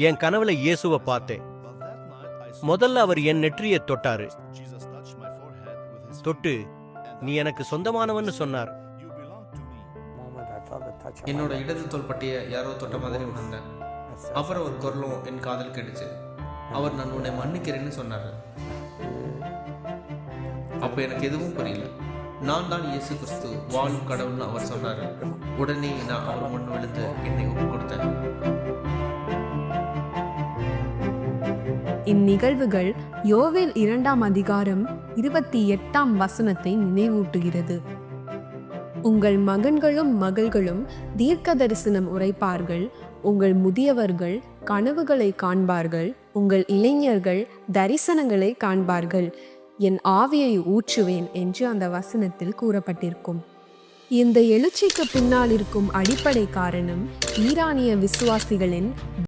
என் கனவுல இயேசுவை பார்த்தேன். முதல்ல அவர் என் நெற்றியை தொட்டாரு. தொட்டு நீ எனக்கு சொந்தமானவன்னு சொன்னார். என்னோட இடது தோள்பட்டைய யாரோ தொட்ட மாதிரி உணர்ந்தேன். அப்புறம் ஒரு குரலும் என் காதல் கேட்டுச்சு. அவர் நான் உன்னை மன்னிக்கிறேன்னு சொன்னார். அப்போ எனக்கு எதுவும் புரியல. நான் தான் இயேசு கிறிஸ்து, வாழும் கடவுள்னு அவர் சொன்னார். உடனே நான் அவர் முன் விழுந்து என்னை ஒப்பு கொடுத்தேன். இந்நிகழ்வுகள் யோவேல் 2:28 நினைவூட்டுகிறது. உங்கள் மகன்களும் மகள்களும் தீர்க்க தரிசனம் உரைப்பார்கள், உங்கள் முதியவர்கள் கனவுகளை காண்பார்கள், உங்கள் இளைஞர்கள் தரிசனங்களை காண்பார்கள், என் ஆவியை ஊற்றுவேன் என்று அந்த வசனத்தில் கூறப்பட்டிருக்கும். இந்த எழுச்சிக்கு பின்னால் இருக்கும் அடிப்படை காரணம் ஈரானிய விசுவாசிகளின்